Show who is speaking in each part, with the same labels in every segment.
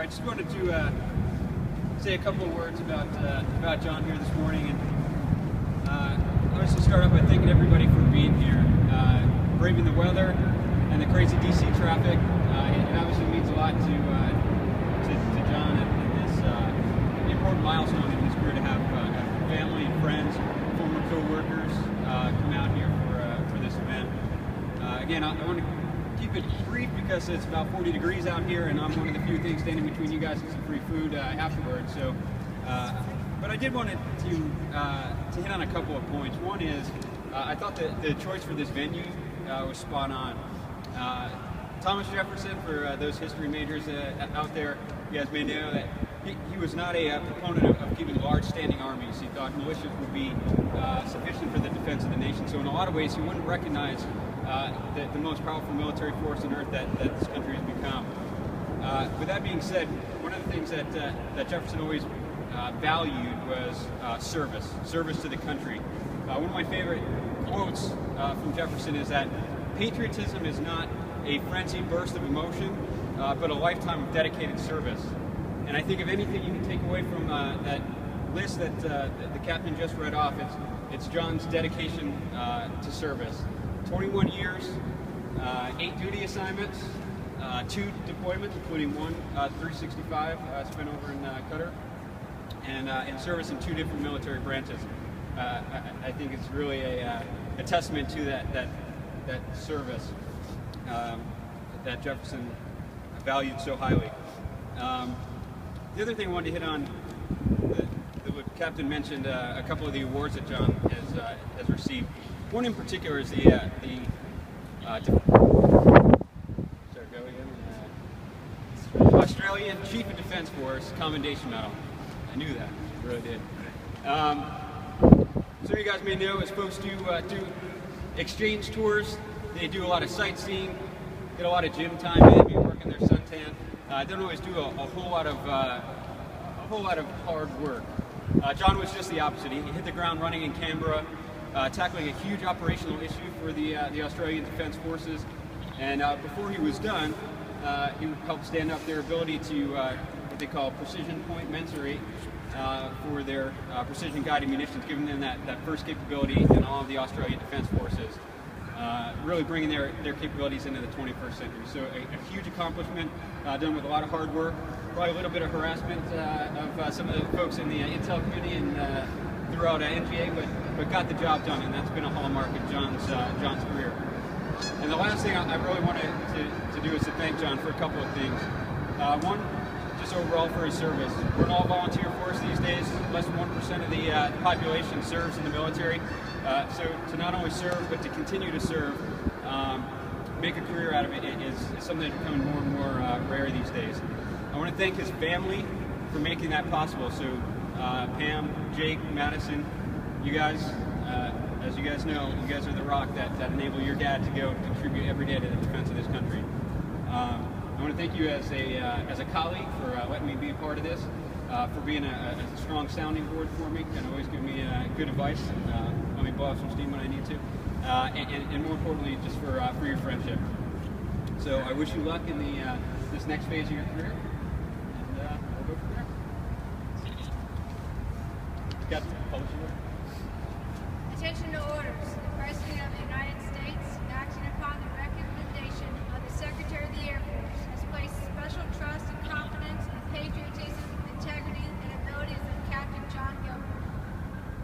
Speaker 1: I just wanted to say a couple of words about John here this morning, and I was to start off by thanking everybody for being here, braving the weather and the crazy DC traffic. It obviously means a lot to John and this important milestone in his career to have family and friends, former co-workers come out here for this event. Again, I want to keep it brief because it's about 40 degrees out here, and I'm one of the few things standing between you guys and some free food afterwards. So, but I did want to hit on a couple of points. One is I thought that the choice for this venue was spot on. Thomas Jefferson, for those history majors out there, you guys may know that he was not a proponent of keeping large standing armies. He thought militias would be sufficient for the defense of the nation. So in a lot of ways, he wouldn't recognize the most powerful military force on earth that this country has become. With that being said, one of the things that Jefferson always valued was service to the country. One of my favorite quotes from Jefferson is that patriotism is not a frenzied burst of emotion, but a lifetime of dedicated service. And I think if anything you can take away from that list that the captain just read off, it's John's dedication to service. 21 years, 8 duty assignments, 2 deployments, including one 365 spent over in Qatar, and in service in 2 different military branches. I think it's really a testament to that service that Jefferson valued so highly. The other thing I wanted to hit on, the captain mentioned a couple of the awards that John has received. One in particular is the Australian Chief of Defence Force Commendation Medal. I knew that, I really did. So you guys may know, as folks do exchange tours, they do a lot of sightseeing, get a lot of gym time, maybe working their suntan. They don't always do a whole lot of hard work. John was just the opposite. He hit the ground running in Canberra, tackling a huge operational issue for the Australian Defence Forces. And before he was done, he helped stand up their ability to what they call precision point mensurate for their precision guided munitions, giving them that first capability in all of the Australian Defence Forces. Really bringing their capabilities into the 21st century. So a huge accomplishment, done with a lot of hard work, probably a little bit of harassment of some of the folks in the Intel community and throughout NGA, but got the job done, and that's been a hallmark of John's career. And the last thing I really wanted to do is to thank John for a couple of things. One, just overall for his service. We're an all-volunteer force these days. Less than 1% of the population serves in the military. So to not only serve, but to continue to serve, make a career out of it is something that's becoming more and more rare these days. I want to thank his family for making that possible. So Pam, Jake, Madison, you guys, as you guys know, you guys are the rock that enable your dad to go contribute every day to the defense of this country. I want to thank you as a colleague for letting me be a part of this, for being a strong sounding board for me and always giving me good advice. Let me blow off some steam when I need to, and more importantly, just for your friendship. So I wish you luck in this next phase of your career, and we'll go from there. Got the publishing order.
Speaker 2: Attention to orders. The President of the United States, acting upon the recommendation of the Secretary of the Air Force, has placed special trust and confidence in the patriotism, integrity, and abilities of Captain John Gilbert.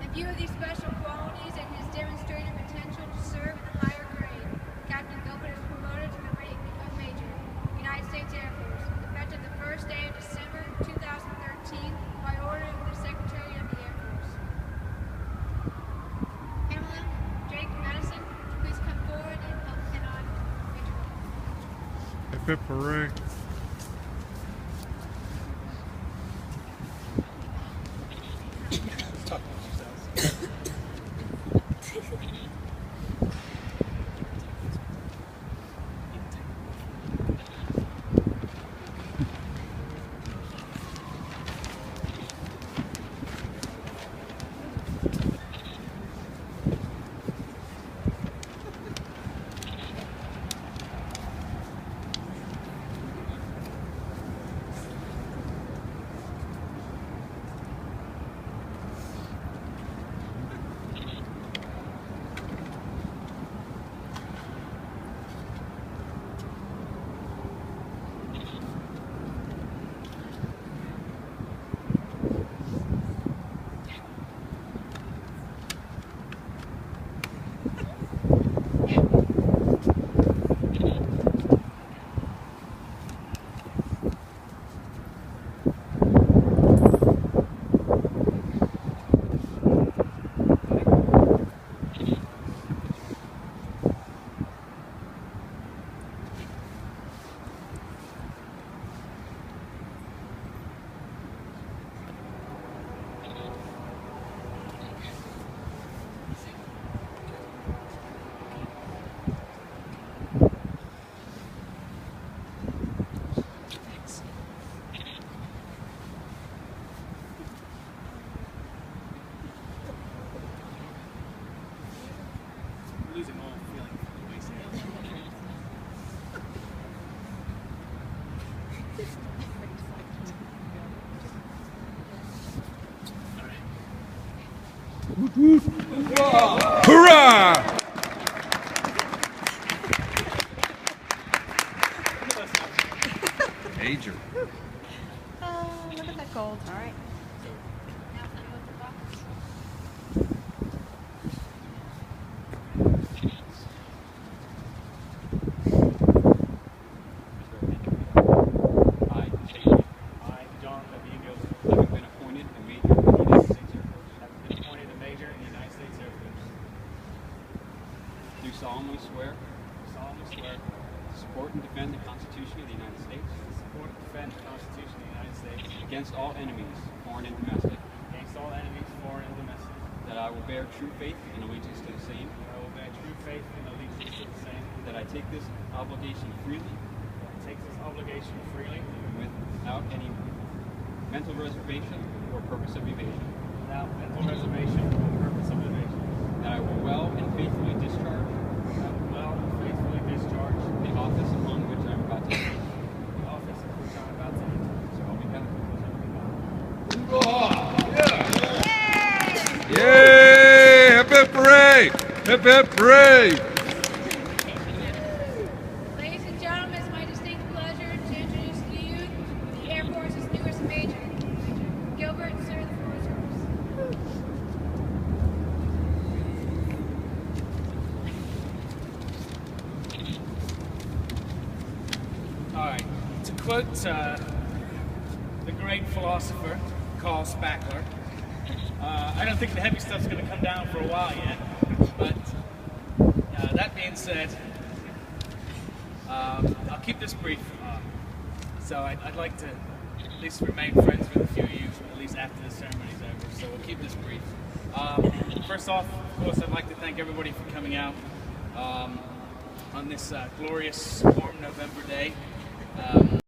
Speaker 2: In view of these special qualities and his demonstrated potential to serve in the higher grade, Captain Gilbert is promoted to the rank of Major, United States Air Force, effective the first day of December 2013 by order of the Secretary of the Air Force. Pamela, Jake, Madison, please come forward and help pin on Major Gilbert.
Speaker 3: Hip hip hooray. Hurrah! Major.
Speaker 4: Look at that gold. All right.
Speaker 2: Now can you open the box?
Speaker 1: I, John W. Gilbert, having been appointed a major in the United States Air Force,
Speaker 5: in the United States Air Force.
Speaker 1: do solemnly swear
Speaker 5: Solemnly swear
Speaker 1: to support and defend the Constitution of the United States
Speaker 5: to support and defend the Constitution of the United States
Speaker 1: against all enemies, foreign and domestic,
Speaker 5: against all enemies, foreign and domestic.
Speaker 1: that I will bear true faith and allegiance to the same,
Speaker 5: I will bear true faith and allegiance to the same.
Speaker 1: that I take this obligation freely
Speaker 5: I take this obligation freely
Speaker 1: without any mental reservation or purpose of evasion,
Speaker 5: without mental reservation or purpose of evasion.
Speaker 1: that I will well and faithfully discharge
Speaker 5: I will well and faithfully discharge
Speaker 1: the office upon which I am about to enter.
Speaker 5: the office of which I am about to enter.
Speaker 1: So help me God.
Speaker 3: Yay! Hip hip hooray! Hip hip hooray!
Speaker 2: Ladies and gentlemen, it's my distinct pleasure to introduce to you the Air Force's newest major, Gilbert, sir, the floor is yours.
Speaker 6: All right. To quote the great philosopher Carl Spackler, I don't think the heavy stuff's going to come down for a while yet. But that being said, I'll keep this brief. So I'd like to at least remain friends with a few of you, at least after the ceremony's over. So we'll keep this brief. First off, of course, I'd like to thank everybody for coming out on this glorious warm November day.